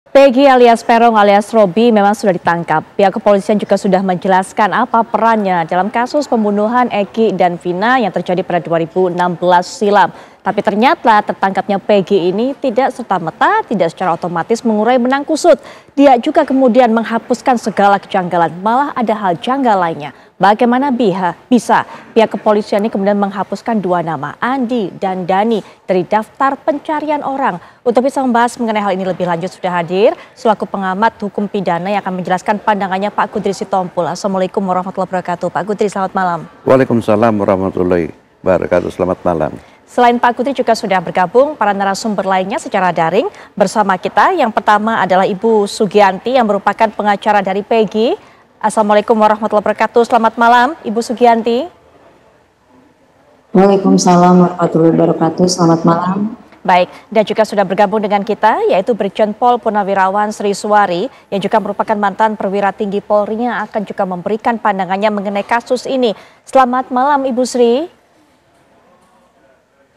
Peggy alias Peron alias Robi memang sudah ditangkap. Pihak kepolisian juga sudah menjelaskan apa perannya dalam kasus pembunuhan Eki dan Vina yang terjadi pada 2016 silam. Tapi ternyata tertangkapnya Peggy ini tidak serta-merta, tidak secara otomatis mengurai benang kusut. Dia juga kemudian menghapuskan segala kejanggalan, malah ada hal janggal lainnya. Bagaimana bisa pihak kepolisian ini kemudian menghapuskan dua nama, Andi dan Dani, dari daftar pencarian orang. Untuk bisa membahas mengenai hal ini lebih lanjut sudah hadir selaku pengamat hukum pidana yang akan menjelaskan pandangannya Pak Kudri Sitompul. Assalamualaikum warahmatullahi wabarakatuh. Pak Kudri, selamat malam. Waalaikumsalam warahmatullahi wabarakatuh. Selamat malam. Selain Pak Kudri juga sudah bergabung para narasumber lainnya secara daring bersama kita. Yang pertama adalah Ibu Sugianti yang merupakan pengacara dari Peggy. Assalamualaikum warahmatullahi wabarakatuh. Selamat malam Ibu Sugianti. Waalaikumsalam warahmatullahi wabarakatuh. Selamat malam. Baik, dan juga sudah bergabung dengan kita yaitu Brigjen Pol Purnawirawan Sri Suwari yang juga merupakan mantan perwira tinggi Polri yang akan juga memberikan pandangannya mengenai kasus ini. Selamat malam Ibu Sri.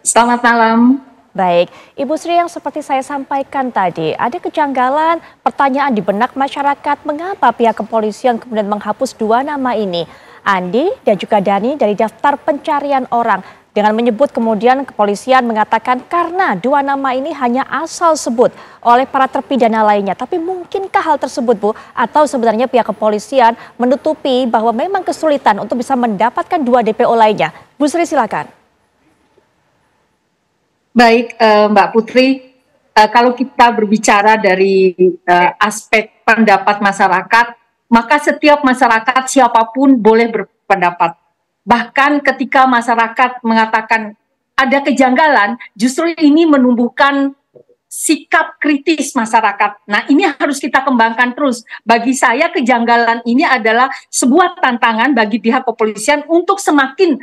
Selamat malam. Baik, Ibu Sri, yang seperti saya sampaikan tadi, ada kejanggalan pertanyaan di benak masyarakat mengapa pihak kepolisian kemudian menghapus dua nama ini, Andi dan juga Dani, dari daftar pencarian orang. Dengan menyebut kemudian kepolisian mengatakan karena dua nama ini hanya asal sebut oleh para terpidana lainnya. Tapi mungkinkah hal tersebut, Bu? Atau sebenarnya pihak kepolisian menutupi bahwa memang kesulitan untuk bisa mendapatkan dua DPO lainnya? Bu Sri, silakan. Baik, Mbak Putri, kalau kita berbicara dari aspek pendapat masyarakat, maka setiap masyarakat siapapun boleh berpendapat. Bahkan ketika masyarakat mengatakan ada kejanggalan, justru ini menumbuhkan sikap kritis masyarakat. Nah, ini harus kita kembangkan terus. Bagi saya kejanggalan ini adalah sebuah tantangan bagi pihak kepolisian untuk semakin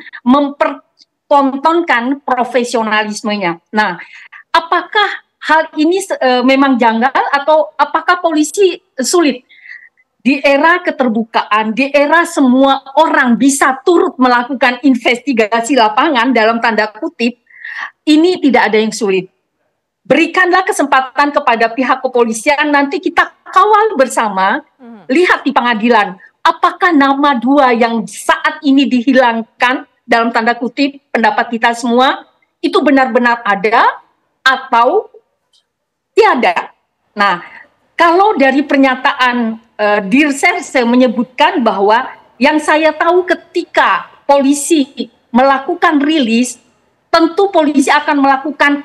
tontonkan profesionalismenya. Nah, apakah hal ini memang janggal atau apakah polisi sulit? Di era keterbukaan, di era semua orang bisa turut melakukan investigasi lapangan dalam tanda kutip, ini tidak ada yang sulit. Berikanlah kesempatan kepada pihak kepolisian, nanti kita kawal bersama, lihat di pengadilan, apakah nama dua yang saat ini dihilangkan, dalam tanda kutip pendapat kita semua itu benar-benar ada atau tiada. Nah, kalau dari pernyataan Dirserse menyebutkan bahwa yang saya tahu ketika polisi melakukan rilis, tentu polisi akan melakukan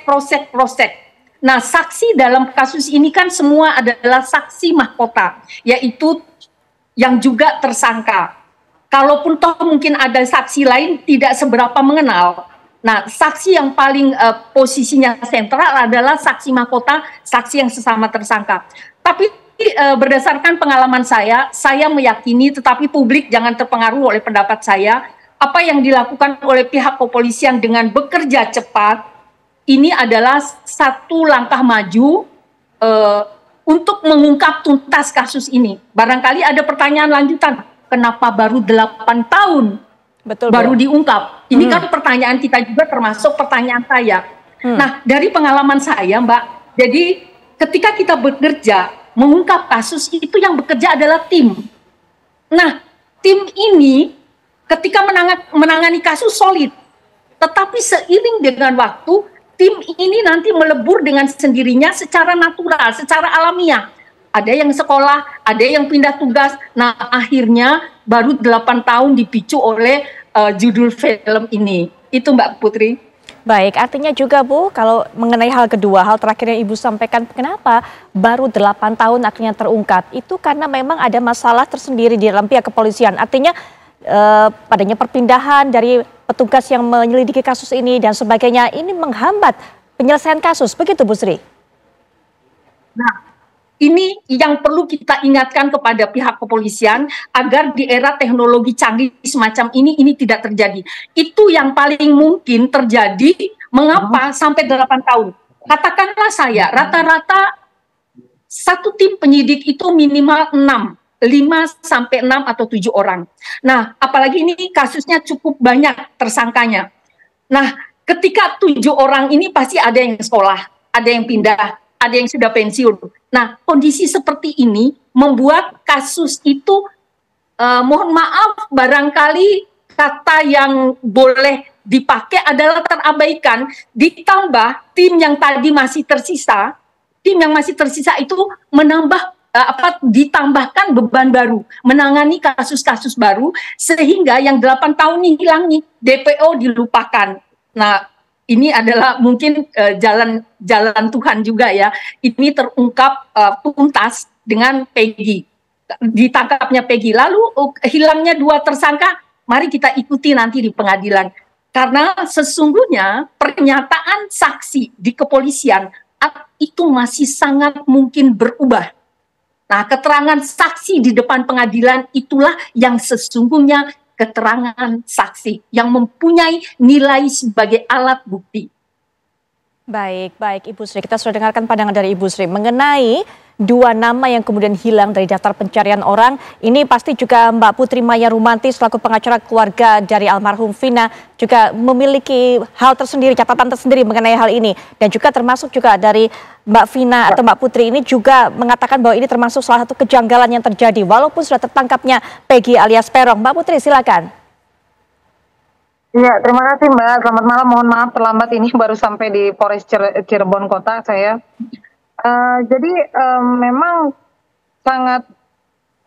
proses. Nah, saksi dalam kasus ini kan semua adalah saksi mahkota, yaitu yang juga tersangka. Kalaupun toh mungkin ada saksi lain tidak seberapa mengenal. Nah, saksi yang paling posisinya sentral adalah saksi mahkota, saksi yang sesama tersangka. Tapi berdasarkan pengalaman saya meyakini, tetapi publik jangan terpengaruh oleh pendapat saya, apa yang dilakukan oleh pihak kepolisian dengan bekerja cepat, ini adalah satu langkah maju untuk mengungkap tuntas kasus ini. Barangkali ada pertanyaan lanjutan. Kenapa baru 8 tahun baru diungkap? Ini kan pertanyaan kita juga termasuk pertanyaan saya. Nah, dari pengalaman saya, Mbak, jadi ketika kita bekerja mengungkap kasus itu yang bekerja adalah tim. Nah, tim ini ketika menangani kasus solid, tetapi seiring dengan waktu, tim ini nanti melebur dengan sendirinya secara natural, secara alamiah. Ada yang sekolah, ada yang pindah tugas. Nah, akhirnya baru 8 tahun dipicu oleh judul film ini. Itu Mbak Putri. Baik, artinya juga Bu, kalau mengenai hal kedua, hal terakhir yang Ibu sampaikan, kenapa baru 8 tahun akhirnya terungkap? Itu karena memang ada masalah tersendiri di dalam pihak kepolisian. Artinya padanya perpindahan dari petugas yang menyelidiki kasus ini dan sebagainya, ini menghambat penyelesaian kasus. Begitu Bu Sri? Nah, ini yang perlu kita ingatkan kepada pihak kepolisian agar di era teknologi canggih semacam ini tidak terjadi. Itu yang paling mungkin terjadi. Mengapa sampai 8 tahun? Katakanlah saya, rata-rata satu tim penyidik itu minimal 5 sampai 6 atau 7 orang. Nah, apalagi ini kasusnya cukup banyak tersangkanya. Nah, ketika 7 orang ini pasti ada yang sekolah, ada yang pindah, ada yang sudah pensiun. Nah, kondisi seperti ini membuat kasus itu, mohon maaf, barangkali kata yang boleh dipakai adalah terabaikan, ditambah tim yang tadi masih tersisa, itu menambah ditambahkan beban baru, menangani kasus-kasus baru, sehingga yang 8 tahun ini hilang nih, DPO dilupakan. Nah, ini adalah mungkin jalan Tuhan juga ya. Ini terungkap tuntas dengan Peggy, ditangkapnya Peggy. Lalu hilangnya 2 tersangka, mari kita ikuti nanti di pengadilan. Karena sesungguhnya pernyataan saksi di kepolisian itu masih sangat mungkin berubah. Nah, keterangan saksi di depan pengadilan itulah yang sesungguhnya keterangan saksi yang mempunyai nilai sebagai alat bukti. Baik, Ibu Sri. Kita sudah dengarkan pandangan dari Ibu Sri mengenai 2 nama yang kemudian hilang dari daftar pencarian orang. Ini pasti juga Mbak Putri Maya Rumanti selaku pengacara keluarga dari almarhum Vina juga memiliki hal tersendiri, catatan tersendiri mengenai hal ini. Dan juga termasuk juga dari Mbak Vina atau Mbak Putri ini juga mengatakan bahwa ini termasuk salah satu kejanggalan yang terjadi walaupun sudah tertangkapnya Peggy alias Peron. Mbak Putri, silakan. Iya, terima kasih Mbak. Selamat malam. Mohon maaf terlambat, ini baru sampai di Polres Cirebon Kota saya. Jadi memang sangat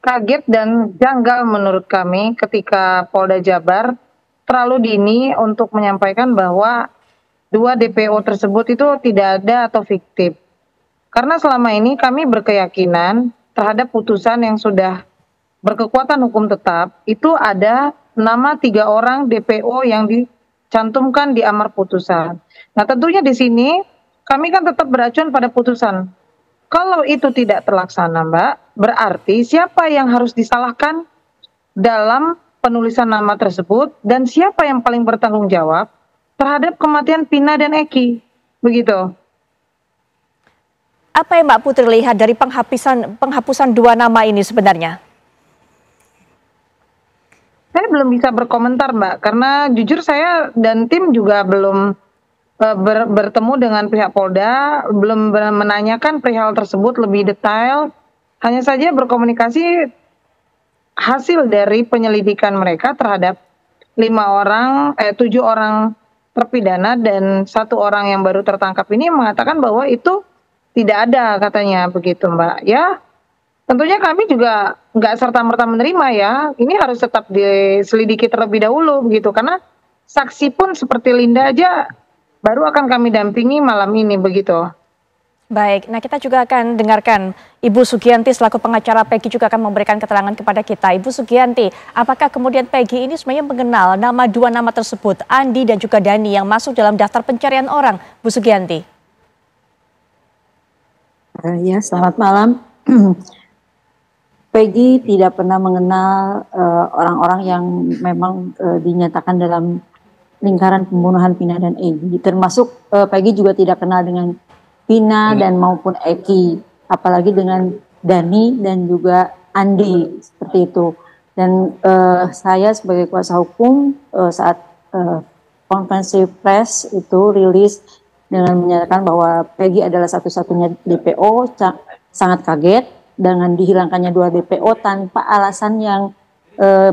kaget dan janggal menurut kami ketika Polda Jabar terlalu dini untuk menyampaikan bahwa 2 DPO tersebut itu tidak ada atau fiktif. Karena selama ini kami berkeyakinan terhadap putusan yang sudah berkekuatan hukum tetap, itu ada nama 3 orang DPO yang dicantumkan di amar putusan. Nah, tentunya di sini kami kan tetap beracun pada putusan. Kalau itu tidak terlaksana, Mbak, berarti siapa yang harus disalahkan dalam penulisan nama tersebut dan siapa yang paling bertanggung jawab terhadap kematian Vina dan Eki, begitu. Apa yang Mbak Putri lihat dari penghapusan 2 nama ini sebenarnya? Saya belum bisa berkomentar, Mbak, karena jujur saya dan tim juga belum bertemu dengan pihak Polda, belum menanyakan perihal tersebut lebih detail, hanya saja berkomunikasi hasil dari penyelidikan mereka terhadap 7 orang terpidana dan 1 orang yang baru tertangkap ini mengatakan bahwa itu tidak ada katanya, begitu Mbak. Ya, tentunya kami juga nggak serta-merta menerima ya, ini harus tetap diselidiki terlebih dahulu begitu, karena saksi pun seperti Linda aja baru akan kami dampingi malam ini, begitu. Baik, nah kita juga akan dengarkan Ibu Sugianti selaku pengacara Peggy juga akan memberikan keterangan kepada kita. Ibu Sugianti, apakah kemudian Peggy ini sebenarnya mengenal 2 nama tersebut, Andi dan juga Dani yang masuk dalam daftar pencarian orang, Bu Sugianti? Ya, selamat malam. Peggy tidak pernah mengenal orang-orang yang memang dinyatakan dalam lingkaran pembunuhan Vina dan Eki. Termasuk Peggy juga tidak kenal dengan Vina dan maupun Eki, apalagi dengan Dani dan juga Andi, seperti itu. Dan saya sebagai kuasa hukum saat konferensi pers itu rilis dengan menyatakan bahwa Peggy adalah satu-satunya DPO, sangat kaget dengan dihilangkannya 2 DPO tanpa alasan yang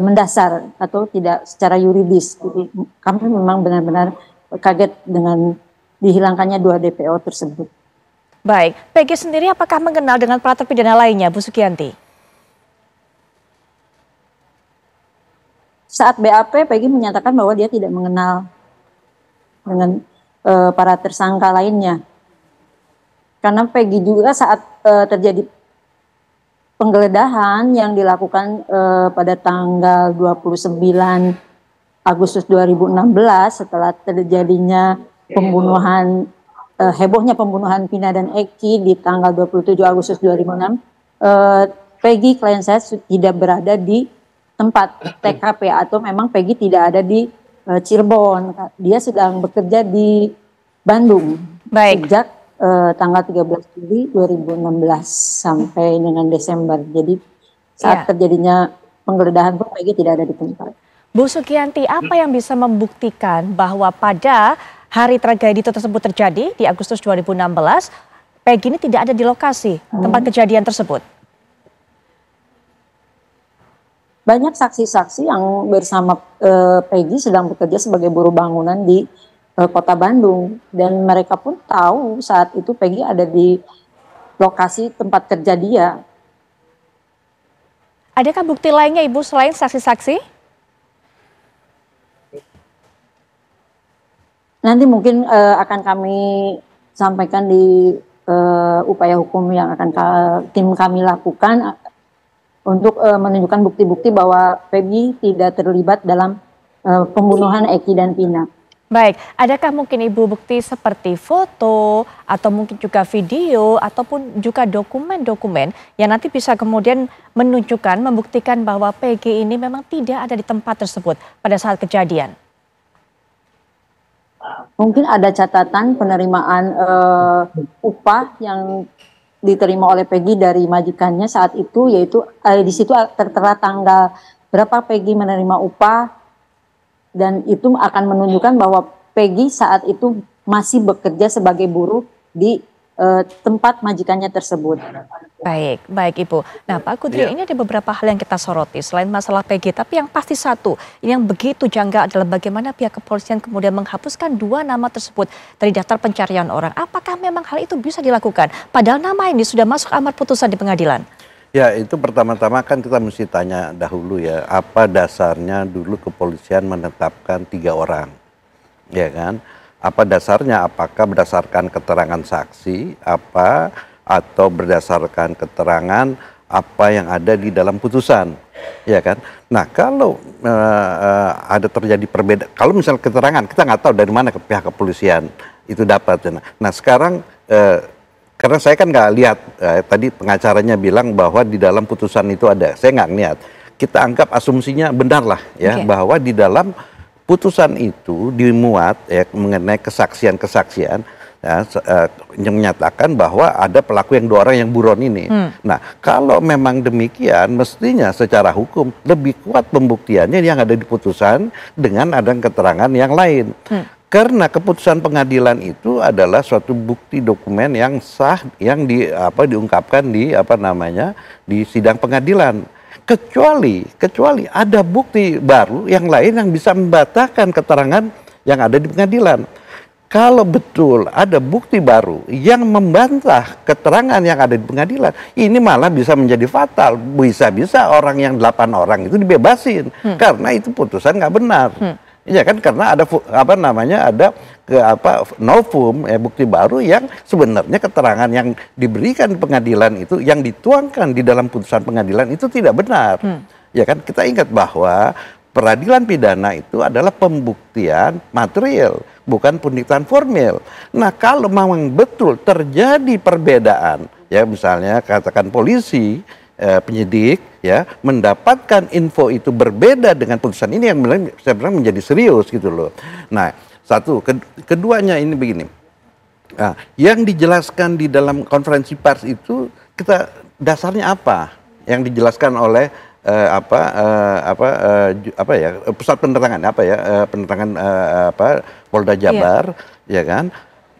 mendasar atau tidak secara yuridis. Jadi, kami memang benar-benar kaget dengan dihilangkannya 2 DPO tersebut. Baik, Peggy sendiri apakah mengenal dengan para terpidana lainnya, Bu Sugianti? Saat BAP, Peggy menyatakan bahwa dia tidak mengenal dengan para tersangka lainnya. Karena Peggy juga saat terjadi penggeledahan yang dilakukan pada tanggal 29 Agustus 2016 setelah terjadinya pembunuhan, hebohnya pembunuhan Vina dan Eki di tanggal 27 Agustus 2006, Peggy klien saya tidak berada di tempat TKP atau memang Peggy tidak ada di Cirebon. Dia sedang bekerja di Bandung. Baik. Sejak tanggal 13 Juli 2016 sampai dengan Desember. Jadi saat terjadinya penggeledahan pun Peggy tidak ada di tempat. Bu Sugianti, apa yang bisa membuktikan bahwa pada hari tragedi tersebut terjadi di Agustus 2016, Peggy ini tidak ada di lokasi tempat kejadian tersebut? Banyak saksi-saksi yang bersama Peggy sedang bekerja sebagai buruh bangunan di Kota Bandung, dan mereka pun tahu saat itu Peggy ada di lokasi tempat kerja dia. Adakah bukti lainnya Ibu selain saksi-saksi? Nanti mungkin akan kami sampaikan di upaya hukum yang akan tim kami lakukan untuk menunjukkan bukti-bukti bahwa Peggy tidak terlibat dalam pembunuhan Eki dan Vina. Baik, adakah mungkin Ibu bukti seperti foto atau mungkin juga video ataupun juga dokumen-dokumen yang nanti bisa kemudian menunjukkan, membuktikan bahwa Peggy ini memang tidak ada di tempat tersebut pada saat kejadian? Mungkin ada catatan penerimaan upah yang diterima oleh Peggy dari majikannya saat itu, yaitu di situ tertera tanggal berapa Peggy menerima upah, dan itu akan menunjukkan bahwa Peggy saat itu masih bekerja sebagai buruh di tempat majikannya tersebut. Baik, baik Ibu. Nah Pak Kudri, ini ada beberapa hal yang kita soroti selain masalah Peggy, tapi yang pasti satu, ini yang begitu janggal adalah bagaimana pihak kepolisian kemudian menghapuskan 2 nama tersebut dari daftar pencarian orang. Apakah memang hal itu bisa dilakukan? Padahal nama ini sudah masuk amar putusan di pengadilan. Ya, itu pertama-tama kan kita mesti tanya dahulu ya, apa dasarnya dulu kepolisian menetapkan 3 orang, ya kan? Apa dasarnya? Apakah berdasarkan keterangan saksi, atau berdasarkan keterangan apa yang ada di dalam putusan, ya kan? Nah, kalau ada terjadi perbedaan, kalau misalnya keterangan kita nggak tahu dari mana pihak kepolisian itu dapat. Nah, sekarang karena saya kan nggak lihat, tadi pengacaranya bilang bahwa di dalam putusan itu ada, saya nggak lihat. Kita anggap asumsinya benar lah ya, bahwa di dalam putusan itu dimuat ya mengenai kesaksian-kesaksian ya, yang menyatakan bahwa ada pelaku yang 2 orang yang buron ini. Nah, kalau memang demikian, mestinya secara hukum lebih kuat pembuktiannya yang ada di putusan dengan ada keterangan yang lain. Karena keputusan pengadilan itu adalah suatu bukti dokumen yang sah yang diungkapkan di sidang pengadilan. Kecuali ada bukti baru yang lain yang bisa membatalkan keterangan yang ada di pengadilan. Kalau betul ada bukti baru yang membantah keterangan yang ada di pengadilan, ini malah bisa menjadi fatal. Bisa-bisa orang yang 8 orang itu dibebasin karena itu putusan nggak benar. Ya kan, karena ada novum bukti baru yang sebenarnya keterangan yang diberikan di pengadilan itu, yang dituangkan di dalam putusan pengadilan itu tidak benar. Ya kan, kita ingat bahwa peradilan pidana itu adalah pembuktian material, bukan pembuktian formil. Nah, kalau memang betul terjadi perbedaan, ya misalnya katakan polisi, penyidik ya mendapatkan info itu berbeda dengan putusan ini, yang saya bilang menjadi serius gitu loh. Nah, satu, keduanya ini begini. Nah, yang dijelaskan di dalam konferensi pers itu kita dasarnya apa? Yang dijelaskan oleh pusat penerangan Polda Jabar, ya kan?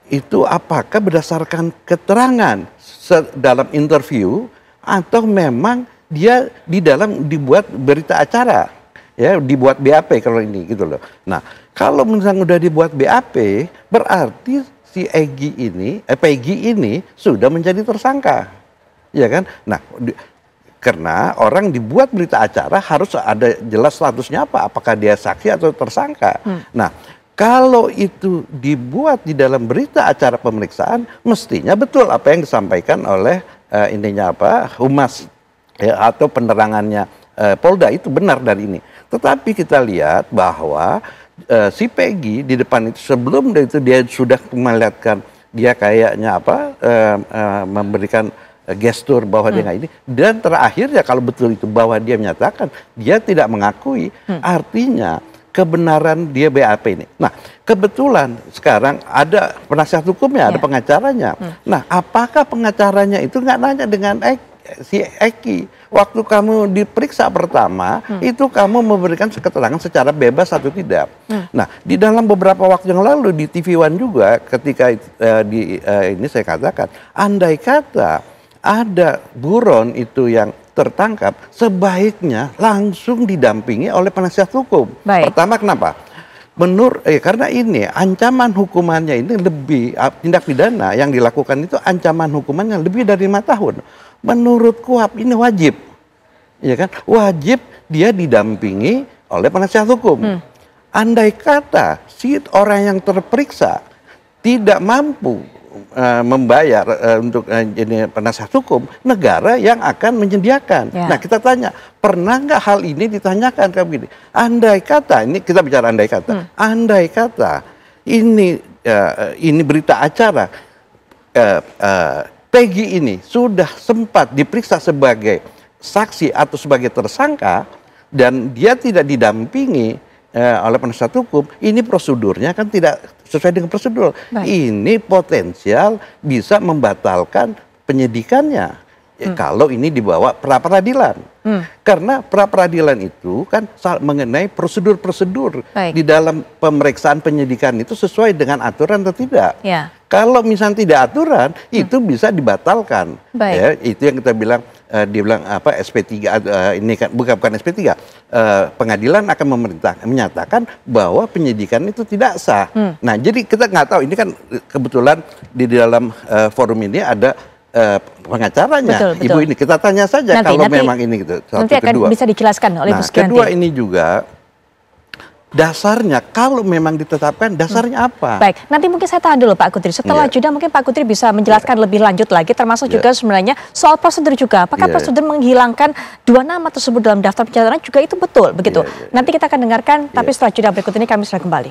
Itu apakah berdasarkan keterangan dalam interview atau memang dia dibuat berita acara, ya dibuat BAP kalau ini gitu loh. Nah, kalau misalnya udah dibuat BAP, berarti si Peggy ini sudah menjadi tersangka, ya kan? Nah, karena orang dibuat berita acara harus ada jelas statusnya apa, apakah dia saksi atau tersangka. Nah, kalau itu dibuat di dalam berita acara pemeriksaan, mestinya betul apa yang disampaikan oleh humas ya, atau penerangannya Polda itu benar dari ini. Tetapi kita lihat bahwa si Peggy di depan itu, sebelum itu dia sudah melihatkan dia kayaknya memberikan gestur bahwa dia nggak ini, dan terakhir ya kalau betul itu bahwa dia menyatakan dia tidak mengakui, artinya kebenaran dia BAP ini. Nah, kebetulan sekarang ada penasihat hukumnya, ada pengacaranya. Nah, apakah pengacaranya itu nggak nanya dengan si Eki, waktu kamu diperiksa pertama, itu kamu memberikan keterangan secara bebas atau tidak. Nah, di dalam beberapa waktu yang lalu di TV One juga, ketika ini saya katakan, andai kata ada buron itu yang tertangkap, sebaiknya langsung didampingi oleh penasihat hukum. Baik. Pertama, kenapa? Karena ini ancaman hukumannya ini lebih, tindak pidana yang dilakukan itu ancaman hukumannya lebih dari 5 tahun. Menurut KUHP ini wajib, ya kan? Wajib dia didampingi oleh penasihat hukum. Andai kata si orang yang terperiksa tidak mampu membayar untuk jadi penasihat hukum, negara yang akan menyediakan. Nah, kita tanya, pernah nggak hal ini ditanyakan kayak begini? Andai kata, ini kita bicara andai kata, andai kata ini berita acara, Peggy ini sudah sempat diperiksa sebagai saksi atau sebagai tersangka dan dia tidak didampingi oleh penasihat hukum, ini prosedurnya kan tidak sesuai dengan prosedur. Ini potensial bisa membatalkan penyidikannya kalau ini dibawa pra-peradilan. Karena pra-peradilan itu kan mengenai prosedur-prosedur di dalam pemeriksaan penyidikan itu sesuai dengan aturan atau tidak. Kalau misalnya tidak aturan, itu bisa dibatalkan. Ya, itu yang kita bilang, dibilang apa, SP3, ini kan bukan SP3. Pengadilan akan menyatakan bahwa penyidikan itu tidak sah. Nah, jadi kita nggak tahu, ini kan kebetulan di dalam forum ini ada pengacaranya, Ibu ini. Kita tanya saja kalau memang ini gitu. Nanti akan bisa dijelaskan oleh Bu Sukianti. Kedua ini juga, dasarnya kalau memang ditetapkan, dasarnya apa? Baik, nanti mungkin saya tahan dulu Pak Kudri. Setelah jeda mungkin Pak Kudri bisa menjelaskan lebih lanjut lagi, termasuk juga sebenarnya soal prosedur juga. Apakah prosedur menghilangkan 2 nama tersebut dalam daftar pencalonan juga itu betul begitu? Nanti kita akan dengarkan, tapi setelah jeda berikut ini kami sudah kembali.